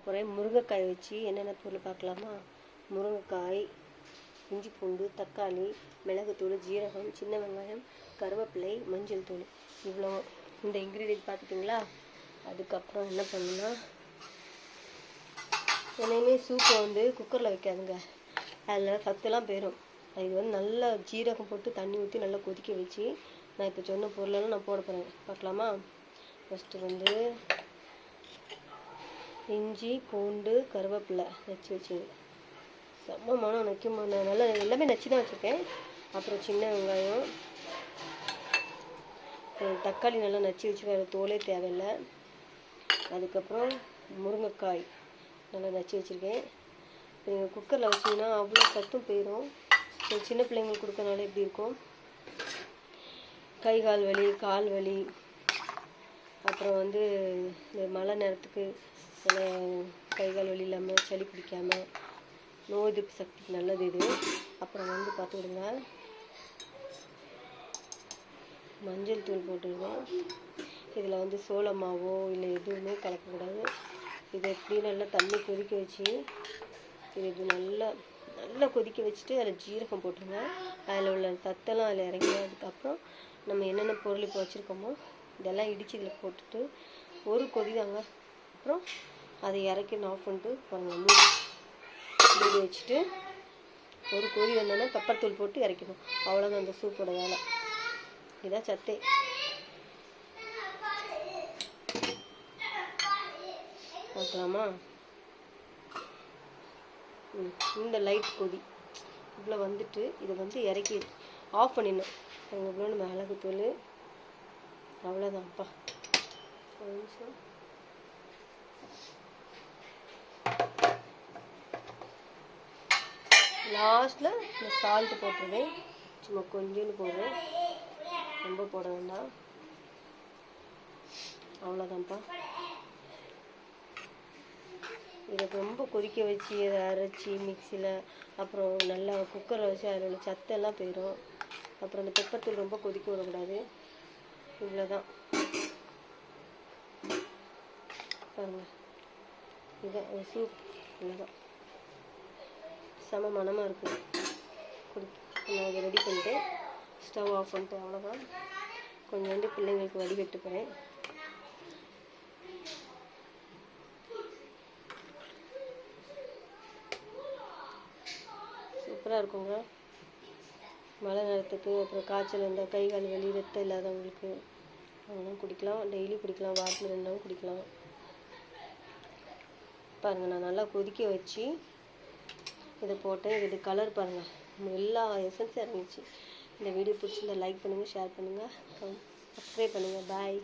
போகிறேன். முருங்கைக்காய் வச்சு என்னென்ன பொருள் பார்க்கலாமா? முருங்கைக்காய், இஞ்சி பூண்டு, தக்காளி, மிளகுத்தூள், ஜீரகம், சின்ன வெங்காயம், கருவேப்பிலை, மஞ்சள் தூள், இவ்வளோ. இந்த இன்க்ரீடியன்ட் பார்த்துட்டிங்களா? அதுக்கப்புறம் என்ன பண்ணுன்னா, என்னையுமே சூப்பை குக்கரில் வைக்காதுங்க, அதில் சத்துலாம் போயிடும். இது நல்லா ஜீரகம் போட்டு தண்ணி ஊற்றி நல்லா கொதிக்க வச்சு நான் இப்போ சொன்ன பொருளெல்லாம் நான் போட போகிறேன். பார்க்கலாமா? ஃபஸ்ட்டு இஞ்சி பூண்டு கருவேப்பிலை நச்சு வச்சுது, செம்ம மனம் நக்கும். நல்லா எல்லாமே நச்சு தான் வச்சுருக்கேன். அப்புறம் சின்ன வெங்காயம், தக்காளி நல்லா நச்சு வச்சு, வேறு தோலே தேவையில்லை. அதுக்கப்புறம் முருங்கைக்காய் நல்லா நச்சு வச்சுருக்கேன். நீங்கள் குக்கரில் வச்சிங்கன்னா அவ்வளோ சத்தும் போயிடும். சின்ன பிள்ளைங்களுக்கு கொடுக்கறனால எப்படி இருக்கும், கை கால் வலி, கால் வலி, அப்புறம் இந்த மழை நேரத்துக்கு கை கால் வலி இல்லாமல், சளி பிடிக்காமல், நோய் எதிர்ப்பு சக்திக்கு நல்லது இது. அப்புறம் பார்த்துக்கிடுங்க, மஞ்சள் தூள் போட்டுருவேன். இதில் சோள மாவோ இல்லை எதுவுமே கலக்கக்கூடாது. இதை எப்படி நல்லா தண்ணி கொதிக்க வச்சு இது நல்லா நல்லா கொதிக்க வச்சுட்டு அதில் ஜீரகம் போட்டுருங்க. அதில் உள்ள சத்தெல்லாம் அதில் இறங்கினதுக்கப்புறம் நம்ம என்னென்ன பொருள் இப்போ வச்சுருக்கோமோ இதெல்லாம் இடித்து இதில் போட்டுட்டு ஒரு கொதி தாங்க. அப்புறம் அதை இறக்கி ஆஃப் பண்ணிட்டு பாருங்கள், மூடி வச்சுட்டு ஒரு கொதி வந்தோன்னா பெப்பர் தூள் போட்டு இறக்கணும். அவ்வளோதான் அந்த சூப்போட வேலை. இதான் சத்தே. பார்க்கலாமா? இந்த லைட் கொதி இவ்வளோ இதை இறக்கி ஆஃப் பண்ணிடணும். இவ்வளோ மிளகுத்தூள், அவ்வளோதான்ப்பா. ஒரு நிமிஷம். லாஸ்ட்டில் இந்த சால்ட்டு போட்டுருவேன், சும்மா கொஞ்சோண்டு போடுறேன், ரொம்ப போட வேண்டாம். அவ்வளோதான்ப்பா. இதை ரொம்ப கொதிக்க வச்சு அதை அரைச்சி மிக்சியில், அப்புறம் நல்லா குக்கரில் வச்சு அதில் உள்ள சத்தெல்லாம் போயிடும். அப்புறம் அந்த பெப்பர் தூள் ரொம்ப கொதிக்க விடக்கூடாது. இவ்வளோதான் பாருங்கள், இதுதான் சூப். இவ்வளோதான், செம மனமாக இருக்குது. நான் இதை ரெடி பண்ணிட்டு ஸ்டவ் ஆஃப் பண்ணிட்டு அவ்வளோதான். கொஞ்சோண்டு பிள்ளைங்களுக்கு வடிகட்டு போகிறேன். சூப்பராக இருக்குங்க மழை நேரத்துக்கு. அப்புறம் காய்ச்சல் வந்தால், கை கால் வலி, ரத்தம் இல்லாதவங்களுக்கு அதெல்லாம் குடிக்கலாம். டெய்லி குடிக்கலாம், வாரத்தில் 2 நாள் குடிக்கலாம். பாருங்கள், நான் நல்லா கொதிக்க வச்சு இதை போட்டேன். இது கலர் பாருங்கள், எல்லா எசன்ஸும் இறங்கிச்சு. இந்த வீடியோ பிடிச்சிருந்தா லைக் பண்ணுங்கள், ஷேர் பண்ணுங்கள், சப்ஸ்கிரைப் பண்ணுங்கள். பாய்.